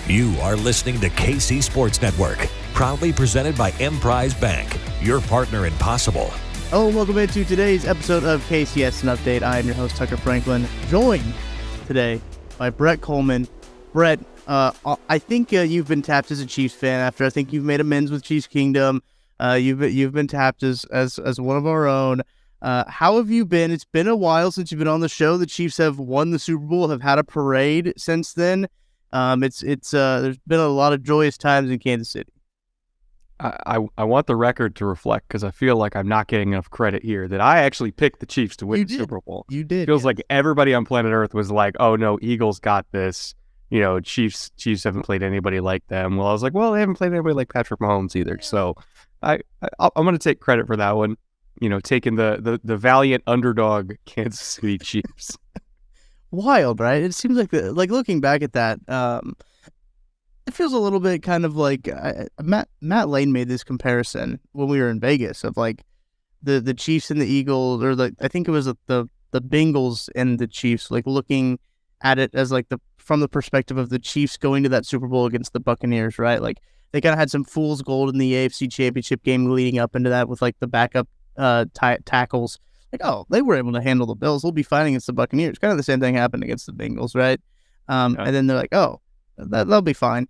You are listening to KC Sports Network, proudly presented by Emprise Bank, your partner in possible. Hello and welcome into today's episode of KCS An Update. I am your host, Tucker Franklin, joined today by Brett Kollmann. Brett, I think you've been tapped as a Chiefs fan after I think you've made amends with Chiefs Kingdom. You've been tapped as one of our own. How have you been? It's been a while since you've been on the show. The Chiefs have won the Super Bowl, have had a parade since then. There's been a lot of joyous times in Kansas City. I want the record to reflect, because I feel like I'm not getting enough credit here, that I actually picked the Chiefs to win the Super Bowl. You did. Feels like everybody on planet Earth was like, oh no, Eagles got this. You know, Chiefs haven't played anybody like them. Well, I was like, well, they haven't played anybody like Patrick Mahomes either. So I'm going to take credit for that one. You know, taking the valiant underdog Kansas City Chiefs. Wild, right? It seems like looking back at that, it feels a little bit kind of like Matt Lane made this comparison when we were in Vegas of like the Chiefs and the Eagles, or I think it was the Bengals and the Chiefs, like looking at it as like from the perspective of the Chiefs going to that Super Bowl against the Buccaneers, right? Like they kind of had some fool's gold in the AFC Championship game leading up into that with like the backup tackles. Like, oh, they were able to handle the Bills. We'll be fighting against the Buccaneers. Kind of the same thing happened against the Bengals, right? And then they're like, oh, that'll be fine.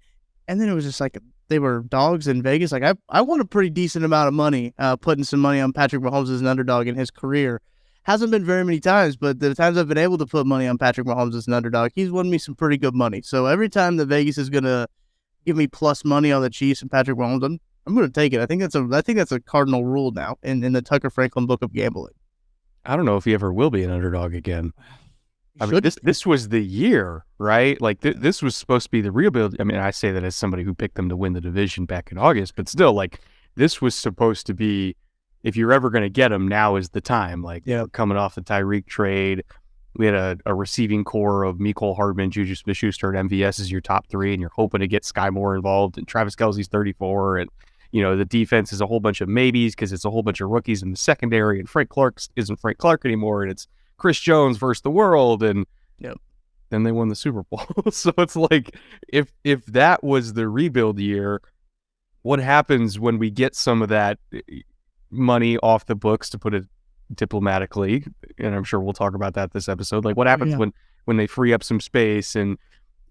And then it was just like they were dogs in Vegas. Like, I won a pretty decent amount of money putting some money on Patrick Mahomes as an underdog in his career. Hasn't been very many times, but the times I've been able to put money on Patrick Mahomes as an underdog, he's won me some pretty good money. So every time that Vegas is going to give me plus money on the Chiefs and Patrick Mahomes, I'm going to take it. I think that's a cardinal rule now in the Tucker Franklin book of gambling. I don't know if he ever will be an underdog again. I mean, this was the year, right? Like this was supposed to be the rebuild. I mean, I say that as somebody who picked them to win the division back in August, but still, like this was supposed to be, if you're ever going to get them, now is the time. Like coming off the Tyreek trade, we had a receiving core of Mecole Hardman, Juju Smith-Schuster, and MVS as your top three, and you're hoping to get Sky Moore involved, and Travis Kelce's 34, and you know, the defense is a whole bunch of maybes because it's a whole bunch of rookies in the secondary, and Frank Clark isn't Frank Clark anymore, and it's Chris Jones versus the world, and then they won the Super Bowl. So it's like, if that was the rebuild year, what happens when we get some of that money off the books, to put it diplomatically, and I'm sure we'll talk about that this episode. Like, what happens when they free up some space, and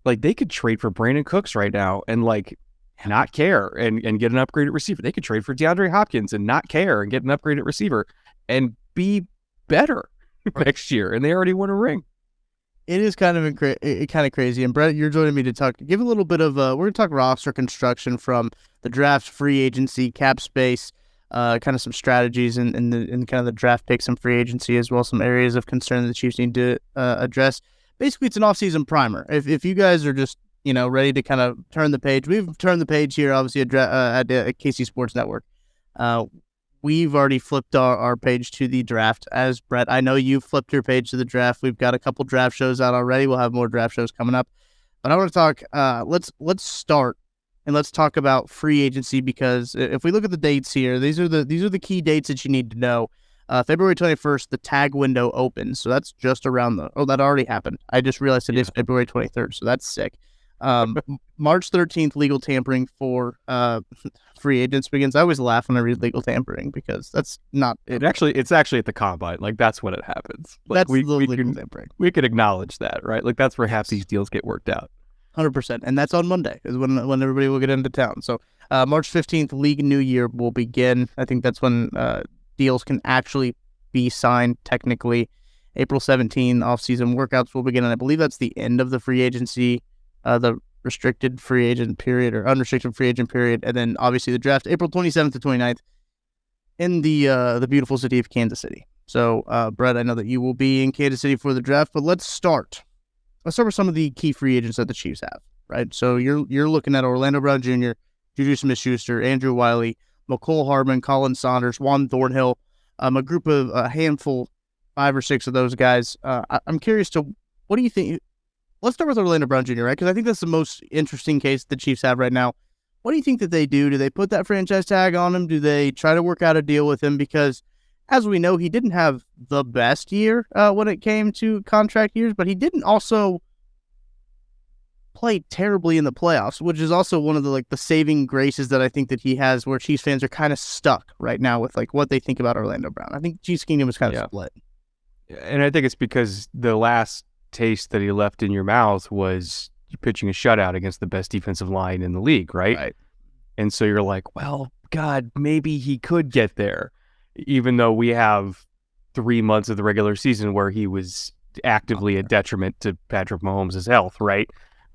like they could trade for Brandon Cooks right now and like not care and get an upgraded receiver. They could trade for DeAndre Hopkins and not care and get an upgraded receiver and be better next year. And they already won a ring. It is kind of crazy. And Brett, you're joining me to give a little bit of we're going to talk roster construction from the draft, free agency, cap space, kind of some strategies in kind of the draft picks and free agency, as well as some areas of concern that the Chiefs need to address. Basically, it's an offseason primer. If you guys are just ready to kind of turn the page. We've turned the page here, obviously, at KC Sports Network. We've already flipped our page to the draft. As Brett, I know you've flipped your page to the draft. We've got a couple draft shows out already. We'll have more draft shows coming up. But I want to talk, let's start, and let's talk about free agency, because if we look at the dates here, these are the key dates that you need to know. February 21st, the tag window opens. So that's just around that already happened. I just realized it is February 23rd, so that's sick. March 13th, legal tampering for free agents begins. I always laugh when I read legal tampering, because that's not it. It's actually at the combine. Like, that's when it happens. Like, that's legal tampering. We could acknowledge that, right? Like, that's where half these deals get worked out. 100%. And that's on Monday, is when everybody will get into town. So March 15th, league new year will begin. I think that's when deals can actually be signed technically. April 17th, offseason workouts will begin, and I believe that's the end of the free agency, the restricted free agent period or unrestricted free agent period, and then obviously the draft, April 27th to 29th in the beautiful city of Kansas City. So, Brett, I know that you will be in Kansas City for the draft, but let's start with some of the key free agents that the Chiefs have, right? So you're looking at Orlando Brown Jr., Juju Smith-Schuster, Andrew Wiley, Mecole Hardman, Colin Saunders, Juan Thornhill, a handful, 5 or 6 of those guys. I'm curious to, what do you think? Let's start with Orlando Brown Jr., right? Because I think that's the most interesting case the Chiefs have right now. What do you think that they do? Do they put that franchise tag on him? Do they try to work out a deal with him? Because, as we know, he didn't have the best year when it came to contract years, but he didn't also play terribly in the playoffs, which is also one of the the saving graces that I think that he has, where Chiefs fans are kind of stuck right now with what they think about Orlando Brown. I think Chiefs Kingdom is kind of split. And I think it's because the last taste that he left in your mouth was pitching a shutout against the best defensive line in the league, right? And so you're like, well, God, maybe he could get there, even though we have 3 months of the regular season where he was actively a detriment to Patrick Mahomes' health, right?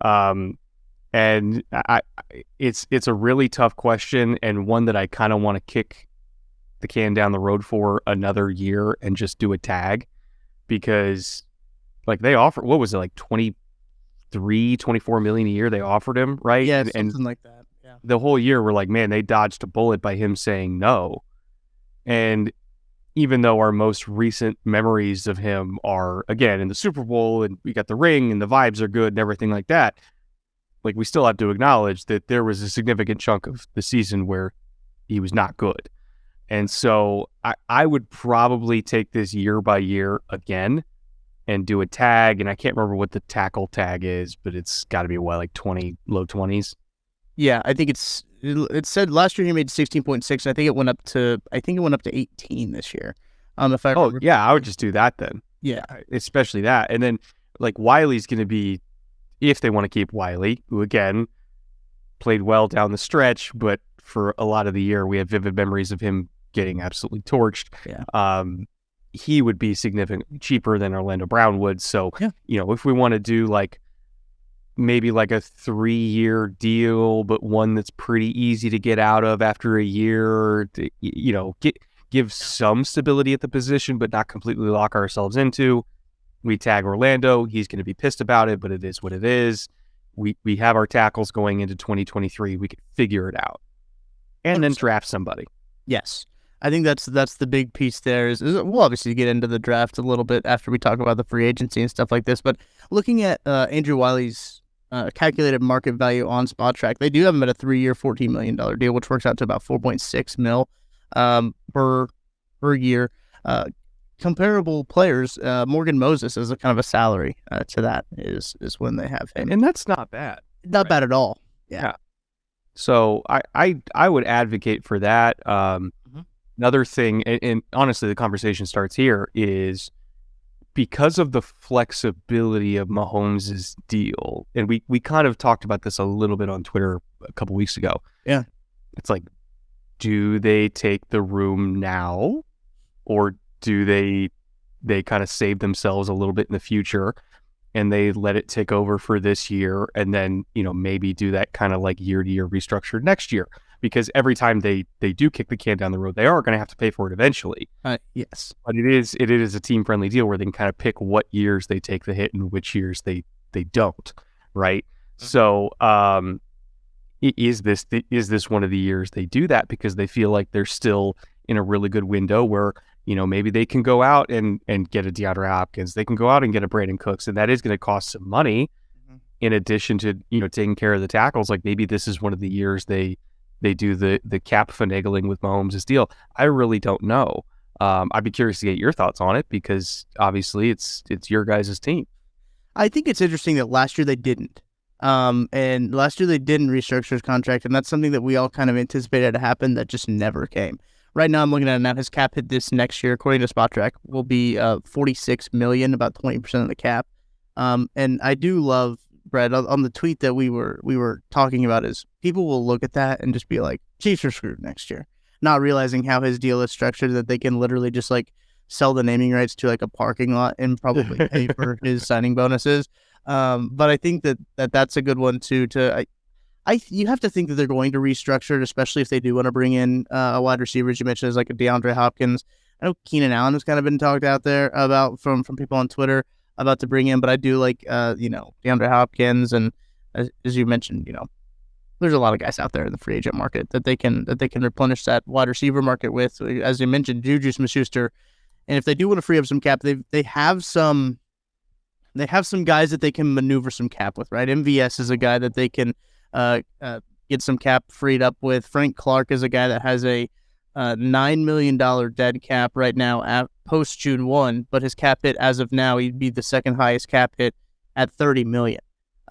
And it's a really tough question, and one that I kind of want to kick the can down the road for another year and just do a tag, because they offer, what was it, 24 million a year they offered him, right? Yeah, something like that. Yeah. The whole year we're like, man, they dodged a bullet by him saying no. And even though our most recent memories of him are, again, in the Super Bowl, and we got the ring and the vibes are good and everything like that, we still have to acknowledge that there was a significant chunk of the season where he was not good. And so I would probably take this year by year again and do a tag. And I can't remember what the tackle tag is, but it's got to be, what, 20, low 20s? Yeah, I think it said last year he made 16.6. And I think it went up to 18 this year. If I remember. Yeah, I would just do that then. Yeah, especially that. And then Wiley's going to be, if they want to keep Wiley, who again played well down the stretch, but for a lot of the year we have vivid memories of him getting absolutely torched. Yeah. He would be significantly cheaper than Orlando Brown would. So, if we want to do maybe a 3-year deal, but one that's pretty easy to get out of after a year, give some stability at the position, but not completely lock ourselves into. We tag Orlando. He's going to be pissed about it, but it is what it is. We have our tackles going into 2023. We could figure it out and then draft somebody. Yes. I think that's the big piece there. Is we'll obviously get into the draft a little bit after we talk about the free agency and stuff like this, but looking at Andrew Wiley's calculated market value on Spot Track, they do have him at a 3-year, $14 million deal, which works out to about 4.6 mil per year. Comparable players, Morgan Moses is a kind of a salary to that is when they have him, and that's not bad. Not bad at all. Yeah. So I would advocate for that. Another thing, and honestly, the conversation starts here, is because of the flexibility of Mahomes' deal, and we kind of talked about this a little bit on Twitter a couple weeks ago. Yeah. It's do they take the room now, or do they kind of save themselves a little bit in the future and they let it take over for this year, and then maybe do that kind of year-to-year restructure next year? Because every time they do kick the can down the road, they are going to have to pay for it eventually. Yes. But it is a team-friendly deal where they can kind of pick what years they take the hit and which years they don't, right? Mm-hmm. So is this one of the years they do that because they feel like they're still in a really good window where maybe they can go out and get a DeAndre Hopkins, they can go out and get a Brandon Cooks, and that is going to cost some money. Mm-hmm. In addition to taking care of the tackles. Maybe this is one of the years they do the cap finagling with Mahomes' deal. I really don't know. I'd be curious to get your thoughts on it, because obviously it's your guys' team. I think it's interesting that last year they didn't. And last year they didn't restructure his contract, and that's something that we all kind of anticipated to happen that just never came. Right now I'm looking at it now. His cap hit this next year, according to Spot Track, will be $46 million, about 20% of the cap. And I do love, Brett, on the tweet that we were talking about, is people will look at that and just be like, Chiefs are screwed next year, not realizing how his deal is structured, that they can literally just sell the naming rights to a parking lot and probably pay for his signing bonuses. But I think that's a good one too. You have to think that they're going to restructure it, especially if they do want to bring in a wide receiver, as you mentioned, as a DeAndre Hopkins. I know Keenan Allen has kind of been talked out there about from people on Twitter about to bring in, but I do like DeAndre Hopkins, and as you mentioned, there's a lot of guys out there in the free agent market that they can replenish that wide receiver market with. As you mentioned, Juju Smith-Schuster, and if they do want to free up some cap, they have some guys that they can maneuver some cap with, right? MVS is a guy that they can get some cap freed up with. Frank Clark is a guy that has a $9 million dead cap right now at post June 1, but his cap hit as of now, he'd be the second highest cap hit at $30 million.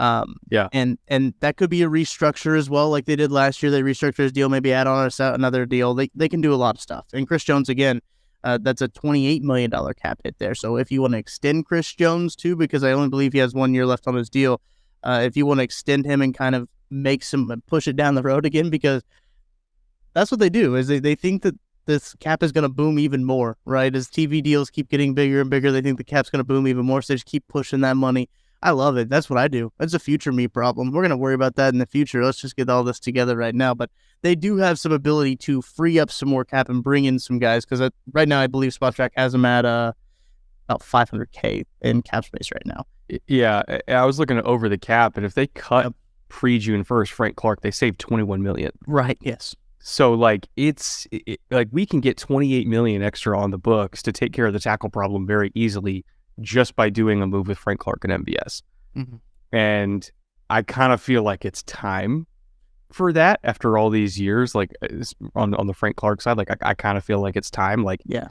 And that could be a restructure as well, like they did last year. They restructured his deal, maybe add on another deal. They can do a lot of stuff. And Chris Jones, again, that's a $28 million cap hit there. So if you want to extend Chris Jones too, because I only believe he has 1 year left on his deal, if you want to extend him and kind of push it down the road again, because that's what they do, is they think that this cap is going to boom even more, right? As TV deals keep getting bigger and bigger, they think the cap's going to boom even more, so they just keep pushing that money. I love it. That's what I do. That's a future me problem. We're going to worry about that in the future. Let's just get all this together right now. But they do have some ability to free up some more cap and bring in some guys, because right now I believe SpotTrack has them at about $500K in cap space right now. Yeah, I was looking at over the cap, and if they cut pre-June 1st Frank Clark, they saved $21 million. Right, yes. So, like, like we can get $28 million extra on the books to take care of the tackle problem very easily just by doing a move with Frank Clark and MVS. Mm-hmm. And I kind of feel like it's time for that after all these years, like on the Frank Clark side. Like, I kind of feel like it's time. Like, yeah,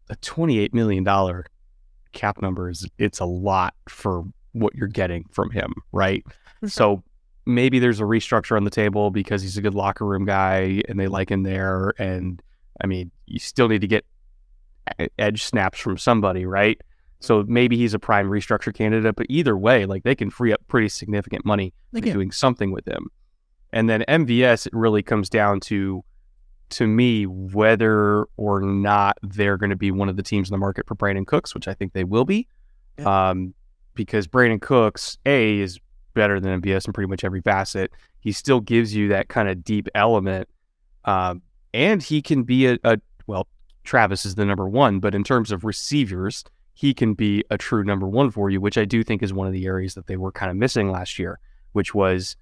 a $28 million cap number it's a lot for what you're getting from him, right? Sure. So maybe there's a restructure on the table because he's a good locker room guy and they like him there. And I mean, you still need to get edge snaps from somebody, right? So maybe he's a prime restructure candidate, but either way, like they can free up pretty significant money by doing something with him. And then MVS, it really comes down to me, whether or not they're going to be one of the teams in the market for Brandon Cooks, which I think they will be. Yeah. Because Brandon Cooks, is better than MVS in pretty much every facet. He still gives you that kind of deep element. And he can be well, Travis is the number one, but in terms of receivers, he can be a true number one for you, which I do think is one of the areas that they were kind of missing last year, which was,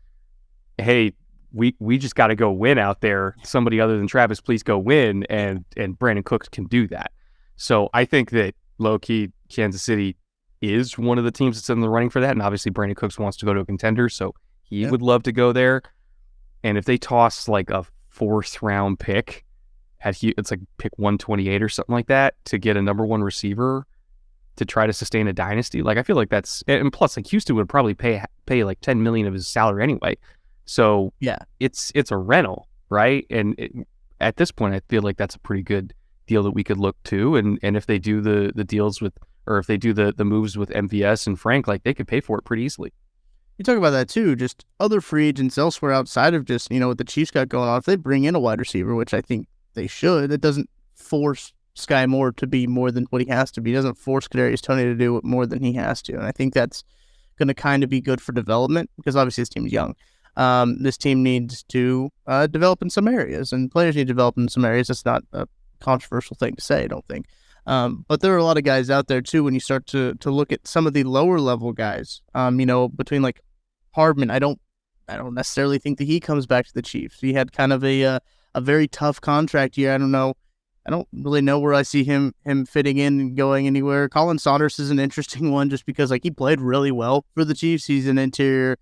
hey, we just got to go win out there. Somebody other than Travis, please go win. And Brandon Cooks can do that. So I think that low-key Kansas City is one of the teams that's in the running for that. And obviously Brandon Cooks wants to go to a contender, so he would love to go there. And if they toss like a 4th round pick it's like pick 128 or something like that to get a number one receiver to try to sustain a dynasty, like I feel like that's, and plus like Houston would probably pay like $10 million of his salary anyway. So yeah, it's a rental, right? And at this point, I feel like that's a pretty good deal that we could look to. And if they do the deals with, or if they do the moves with MVS and Frank, like they could pay for it pretty easily. You talk about that too, just other free agents elsewhere outside of just, what the Chiefs got going on. If they bring in a wide receiver, which I think they should, it doesn't force Sky Moore to be more than what he has to be. It doesn't force Kadarius Toney to do more than he has to. And I think that's going to kind of be good for development, because obviously this team's young. This team needs to develop in some areas, and players need to develop in some areas. That's not a controversial thing to say, I don't think. But there are a lot of guys out there too, when you start to look at some of the lower level guys, between like Hardman, I don't necessarily think that he comes back to the Chiefs. He had kind of a very tough contract year. I don't really know where I see him fitting in and going anywhere. Colin Saunders is an interesting one, just because like he played really well for the Chiefs. He's an interior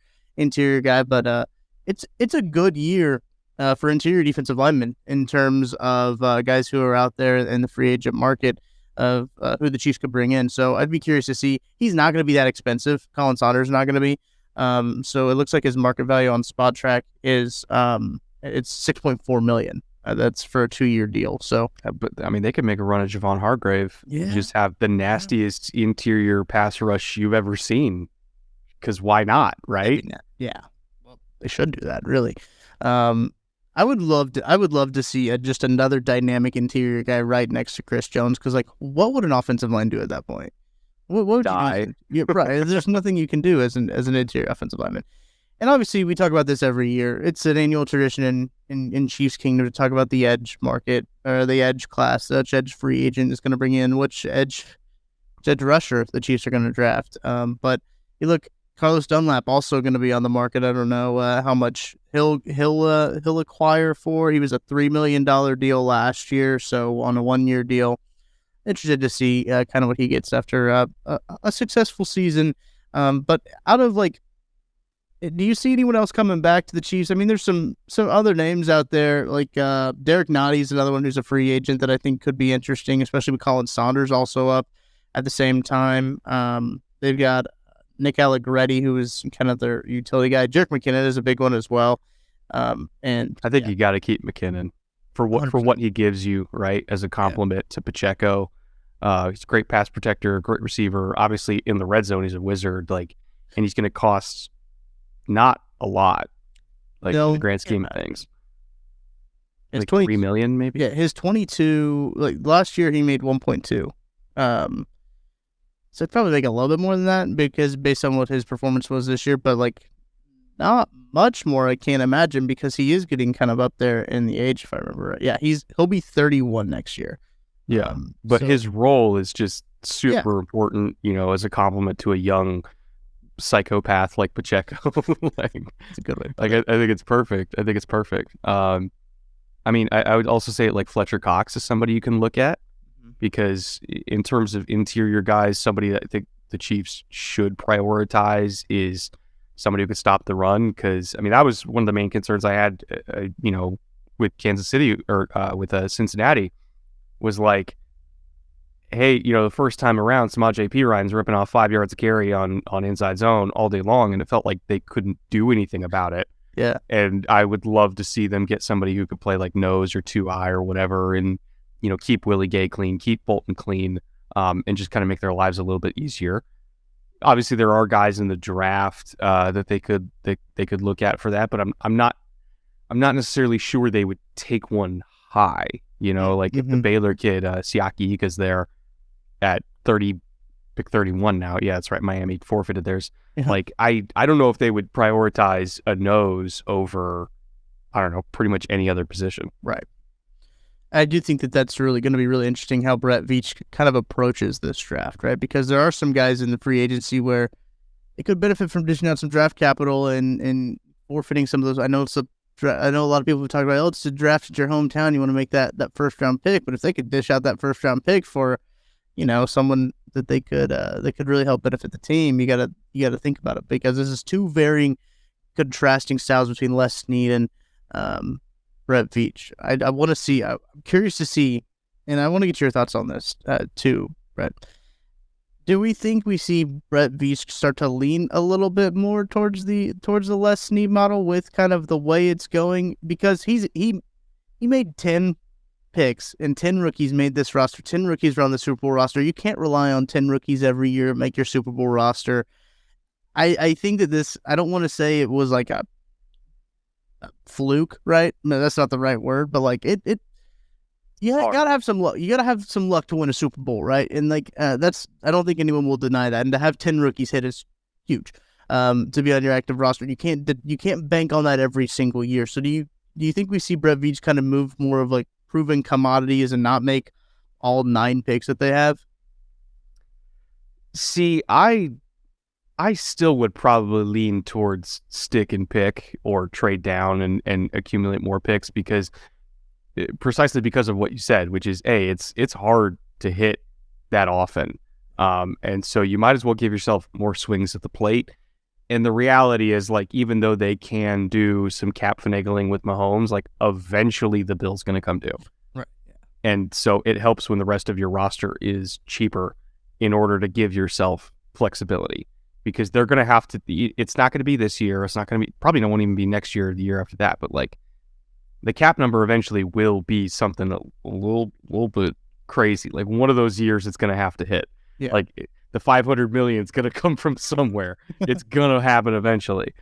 guy, but it's a good year for interior defensive linemen in terms of guys who are out there in the free agent market of who the Chiefs could bring in. So I'd be curious to see. He's not going to be that expensive. Colin Saunders is not going to be. So it looks like his market value on SpotTrack is it's $6.4 million. That's for a 2-year deal. So, but I mean, they could make a run at Javon Hargrave. Yeah. Just have the nastiest interior pass rush you've ever seen. Because why not, right? Yeah. Well, they should do that, really. I would love to see just another dynamic interior guy right next to Chris Jones. Because like, what would an offensive line do at that point? What would die? Yeah, right. There's nothing you can do as an interior offensive lineman. And obviously, we talk about this every year. It's an annual tradition in Chiefs Kingdom to talk about the edge market, or the edge class. Which edge free agent is going to bring in which edge rusher the Chiefs are going to draft. But you look, Carlos Dunlap also going to be on the market. I don't know how much he'll acquire for. He was a $3 million deal last year, so on a 1-year deal. Interested to see kind of what he gets after a successful season. But out of like, do you see anyone else coming back to the Chiefs? I mean, there's some other names out there, like Derek Notty's another one who's a free agent that I think could be interesting, especially with Colin Saunders also up at the same time. They've got Nick Allegretti, who is kind of their utility guy. Jerick McKinnon is a big one as well. And I think you got to keep McKinnon for 100%. what he gives you, right, as a compliment to Pacheco. He's a great pass protector, great receiver. Obviously, in the red zone, he's a wizard. Like, and he's going to cost not a lot, like in the grand scheme of things. Like 3 million, maybe. Yeah, his 22. Like last year, he made 1.2. So I'd probably make a little bit more than that because based on what his performance was this year, but like not much more. I can't imagine because he is getting kind of up there in the age, if I remember right. Yeah, he'll be 31 next year. Yeah, but his role is just super important, you know, as a compliment to a young psychopath like Pacheco. Like, it's a good way. Like, I think it's perfect. I mean, I would also say like Fletcher Cox is somebody you can look at because in terms of interior guys, somebody that I think the Chiefs should prioritize is somebody who could stop the run. Because I mean, that was one of the main concerns I had, you know, with Kansas City or with Cincinnati. Was like, hey, you know, the first time around, Samaje Perine's ripping off 5 yards of carry on inside zone all day long, and it felt like they couldn't do anything about it. Yeah. And I would love to see them get somebody who could play like nose or 2-eye or whatever, and, you know, keep Willie Gay clean, keep Bolton clean, and just kind of make their lives a little bit easier. Obviously, there are guys in the draft that they could look at for that, but I'm not necessarily sure they would take one high. You know, like if the Baylor kid, Siaki Ika's there at 30, pick 31 now. Yeah, that's right. Miami forfeited theirs. Yeah. Like, I don't know if they would prioritize a nose over, I don't know, pretty much any other position. Right. I do think that's really going to be really interesting how Brett Veach kind of approaches this draft, right? Because there are some guys in the free agency where they could benefit from dishing out some draft capital and forfeiting some of those. I know a lot of people have talked about, it's a draft at your hometown. You want to make that first round pick, but if they could dish out that first round pick for, you know, someone that they could really help benefit the team, you gotta think about it because this is two varying, contrasting styles between Les Snead and Brett Veach. I want to see. I'm curious to see, and I want to get your thoughts on this too, Brett. Do we think we see Brett Veach start to lean a little bit more towards the Les Snead model with kind of the way it's going? Because he made 10 picks and 10 rookies made this roster. 10 rookies are on the Super Bowl roster. You can't rely on 10 rookies every year to make your Super Bowl roster. I think that this, I don't want to say it was like a fluke, right? No, that's not the right word, but like it gotta have some luck. You gotta have some luck to win a Super Bowl, right? And like I don't think anyone will deny that. And to have 10 rookies hit is huge. To be on your active roster, you can't bank on that every single year. So do you think we see Brett Veach kind of move more of like proven commodities and not make all 9 picks that they have? See, I still would probably lean towards stick and pick or trade down and accumulate more picks precisely because of what you said, which is, it's hard to hit that often. And so you might as well give yourself more swings at the plate. And the reality is, like, even though they can do some cap finagling with Mahomes, like, eventually the bill's going to come due. Right. Yeah. And so it helps when the rest of your roster is cheaper in order to give yourself flexibility. Because they're going to have to, it's not going to be this year. It's not going to be, probably won't even be next year or the year after that. But like, the cap number eventually will be something a little bit crazy. Like one of those years it's going to have to hit. Yeah. Like the 500 million is going to come from somewhere. It's going to happen eventually.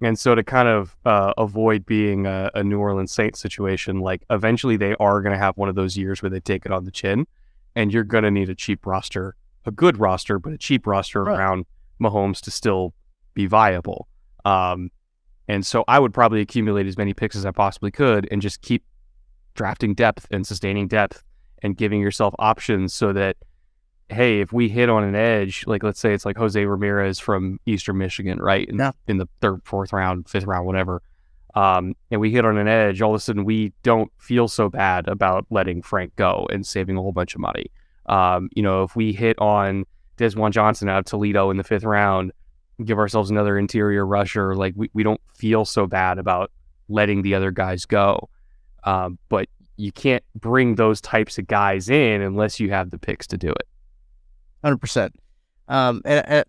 And so to kind of avoid being a New Orleans Saints situation, like eventually they are going to have one of those years where they take it on the chin, and you're going to need a cheap roster, a good roster, but a cheap roster around Mahomes to still be viable. And so I would probably accumulate as many picks as I possibly could and just keep drafting depth and sustaining depth and giving yourself options so that, hey, if we hit on an edge, like let's say it's like Jose Ramirez from Eastern Michigan, right? In the 3rd, 4th round, 5th round, whatever. And we hit on an edge, all of a sudden we don't feel so bad about letting Frank go and saving a whole bunch of money. You know, if we hit on Desjuan Johnson out of Toledo in the 5th round, give ourselves another interior rusher, like we don't feel so bad about letting the other guys go. But you can't bring those types of guys in unless you have the picks to do it. 100%. And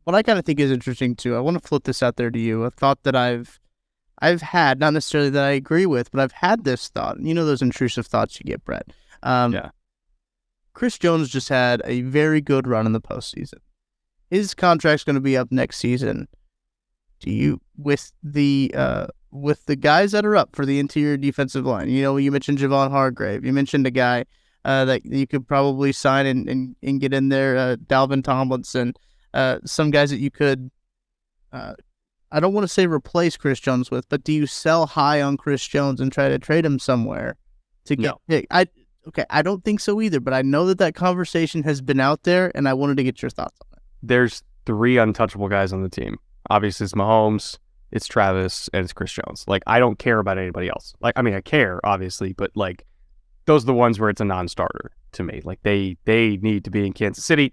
what I kind of think is interesting too, I want to flip this out there to you. A thought that I've had, not necessarily that I agree with, but I've had this thought. You know those intrusive thoughts you get, Brett. Yeah. Chris Jones just had a very good run in the postseason. His contract's going to be up next season. Do you, with the guys that are up for the interior defensive line, you know, you mentioned Javon Hargrave, you mentioned a guy that you could probably sign and get in there, Dalvin Tomlinson, some guys that you could, I don't want to say replace Chris Jones with, but do you sell high on Chris Jones and try to trade him somewhere to get picked? I don't think so either, but I know that conversation has been out there, and I wanted to get your thoughts on it. There's 3 untouchable guys on the team. Obviously, it's Mahomes, it's Travis, and it's Chris Jones. Like, I don't care about anybody else. Like, I mean, I care, obviously, but, like, those are the ones where it's a non-starter to me. Like, they need to be in Kansas City.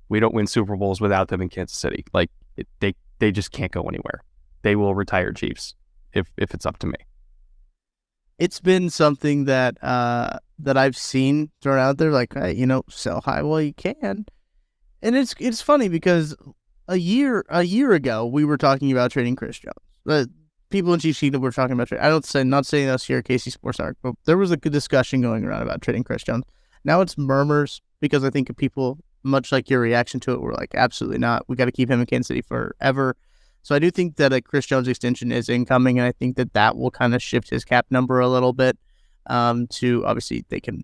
We don't win Super Bowls without them in Kansas City. Like, they just can't go anywhere. They will retire Chiefs if it's up to me. It's been something that I've seen thrown out there, like, hey, you know, sell high while you can. And it's funny because a year ago we were talking about trading Chris Jones. People in Chiefs Kingdom were talking about trading. Not saying us here at KC Sports Network, but there was a good discussion going around about trading Chris Jones. Now it's murmurs because I think people, much like your reaction to it, were like, absolutely not. We got to keep him in Kansas City forever. So I do think that a Chris Jones extension is incoming, and I think that will kind of shift his cap number a little bit. To obviously they can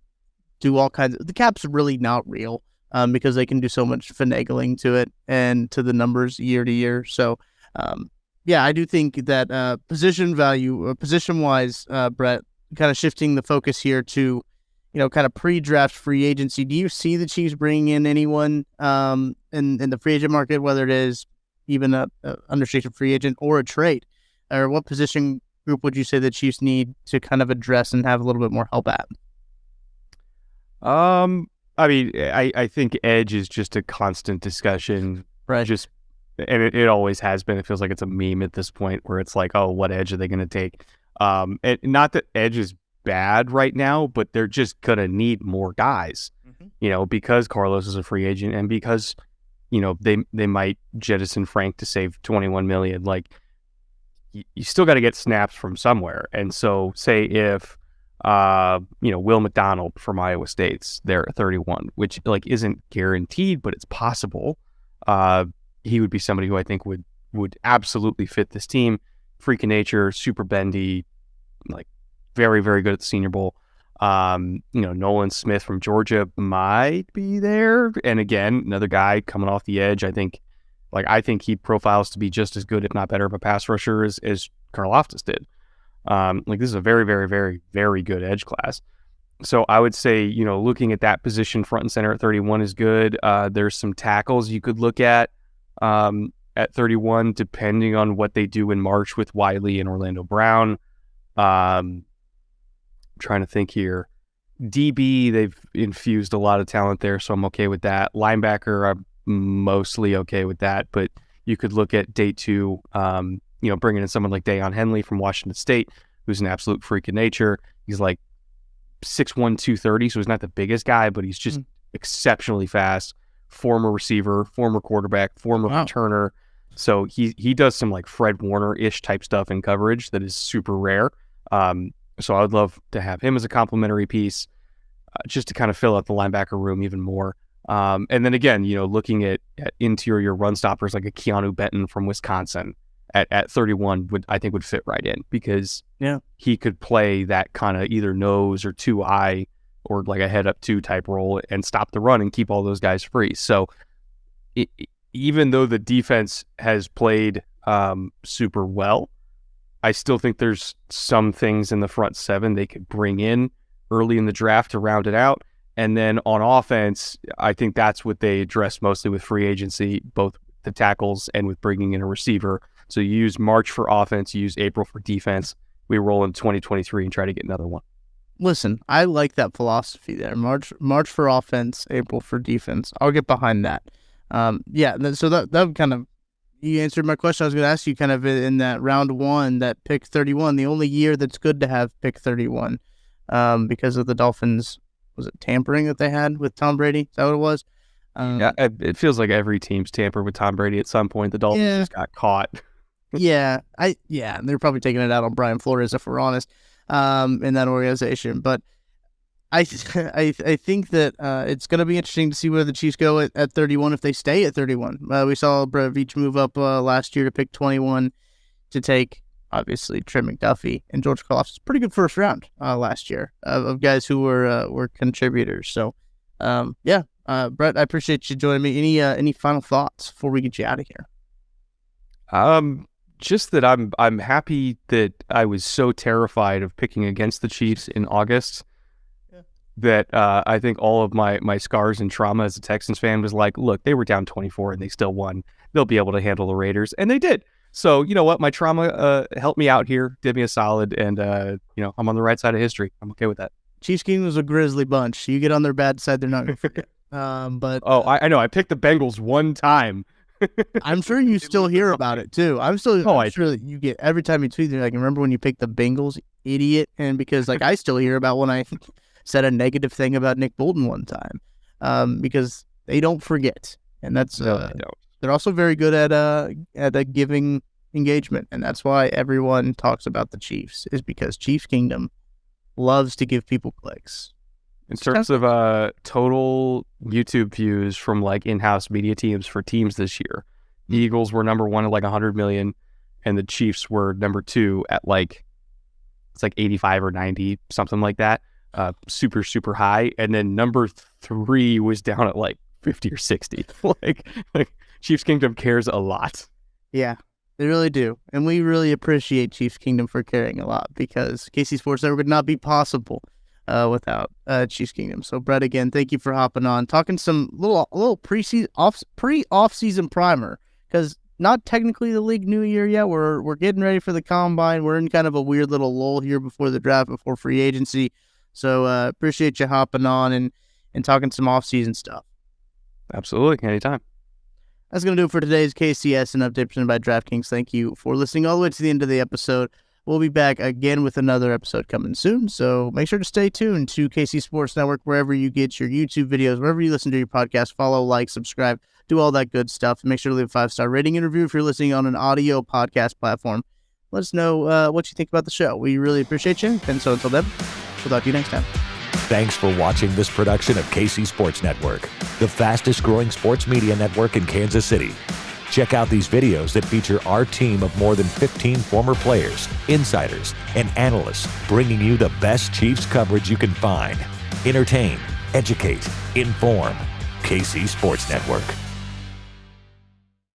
do all kinds of, the cap's really not real because they can do so much finagling to it and to the numbers year to year. So yeah, I do think that position value, position wise, Brett, kind of shifting the focus here to, you know, kind of pre-draft free agency. Do you see the Chiefs bringing in anyone in the free agent market, whether it is even a unrestricted free agent or a trade? Or what position group would you say the Chiefs need to kind of address and have a little bit more help at? I mean, I think edge is just a constant discussion. Right. And it always has been. It feels like it's a meme at this point where it's like, oh, what edge are they going to take? And not that edge is bad right now, but they're just going to need more guys, you know, because Carlos is a free agent and because, you know, they might jettison Frank to save $21 million. Like, you still got to get snaps from somewhere. And so say if, you know, Will McDonald from Iowa State's there at 31, which like isn't guaranteed, but it's possible. He would be somebody who I think would absolutely fit this team. Freak of nature, super bendy, like very, very good at the Senior Bowl. You know, Nolan Smith from Georgia might be there. And again, another guy coming off the edge. I think he profiles to be just as good, if not better, of a pass rusher as Karlaftis did. Like, this is a very, very, very, very good edge class. So I would say, you know, looking at that position front and center at 31 is good. There's some tackles you could look at 31, depending on what they do in March with Wiley and Orlando Brown. Trying to think here. DB, they've infused a lot of talent there, so I'm okay with that. Linebacker, I'm mostly okay with that, but you could look at day 2, you know, bringing in someone like Deion Henley from Washington State, who's an absolute freak of nature. He's like 6'1", 230, so he's not the biggest guy, but he's just exceptionally fast. Former receiver, former quarterback, former returner. So he does some like Fred Warner-ish type stuff in coverage that is super rare. So I would love to have him as a complimentary piece, just to kind of fill out the linebacker room even more. And then again, you know, looking at interior run stoppers like a Keanu Benton from Wisconsin at 31 would fit right in, because he could play that kind of either nose or 2-eye or like a head up 2 type role and stop the run and keep all those guys free. So even though the defense has played super well, I still think there's some things in the front 7 they could bring in early in the draft to round it out. And then on offense, I think that's what they address mostly with free agency, both the tackles and with bringing in a receiver. So you use March for offense, you use April for defense. We roll in 2023 and try to get another one. Listen, I like that philosophy there. March for offense, April for defense. I'll get behind that. So that would kind of, you answered my question. I was going to ask you kind of in that round 1, that pick 31, the only year that's good to have pick 31 because of the Dolphins, was it tampering that they had with Tom Brady? Is that what it was? Yeah, it feels like every team's tampered with Tom Brady at some point. The Dolphins just got caught. Yeah, they're probably taking it out on Brian Flores, if we're honest, in that organization. But I think that it's going to be interesting to see where the Chiefs go at 31 if they stay at 31. We saw Brett Veach move up last year to pick 21 to take, obviously, Trent McDuffie and George Karlaftis. Pretty good first round last year of guys who were contributors. So, Brett, I appreciate you joining me. Any final thoughts before we get you out of here? Just that I'm happy that I was so terrified of picking against the Chiefs in August that I think all of my scars and trauma as a Texans fan was like, look, they were down 24 and they still won. They'll be able to handle the Raiders, and they did. So you know what? My trauma helped me out here, did me a solid, and I'm on the right side of history. I'm okay with that. Chiefs game was a grisly bunch. You get on their bad side, they're not going to forget. I know. I picked the Bengals one time. I'm sure you still hear about it too. I'm sure that you get every time you tweet. They're like, remember when you picked the Bengals, idiot? And because I still hear about when I said a negative thing about Nick Bolton one time, because they don't forget, and that's they're also very good at giving engagement, and that's why everyone talks about the Chiefs, is because Chiefs Kingdom loves to give people clicks. In terms of total YouTube views from in-house media teams for teams this year, the Eagles were number one at 100 million, and the Chiefs were number two at it's 85 or 90, something like that. Super, super high. And then number three was down at 50 or 60. Chiefs Kingdom cares a lot. Yeah, they really do. And we really appreciate Chiefs Kingdom for caring a lot, because KC Sports Network would not be possible without Chiefs Kingdom. So, Brett, again, thank you for hopping on, talking some little pre-off-season primer, because not technically the league new year yet. We're getting ready for the combine. We're in kind of a weird little lull here before the draft, before free agency. So, appreciate you hopping on and talking some off-season stuff. Absolutely, anytime. That's going to do it for today's KCS and update presented by DraftKings. Thank you for listening all the way to the end of the episode. We'll be back again with another episode coming soon, so make sure to stay tuned to KC Sports Network wherever you get your YouTube videos, wherever you listen to your podcast. Follow, like, subscribe, do all that good stuff. And make sure to leave a 5-star rating and review if you're listening on an audio podcast platform. Let us know what you think about the show. We really appreciate you, and so until then, we'll talk to you next time. Thanks for watching this production of KC Sports Network, the fastest growing sports media network in Kansas City. Check out these videos that feature our team of more than 15 former players, insiders, and analysts, bringing you the best Chiefs coverage you can find. Entertain, educate, inform. KC Sports Network.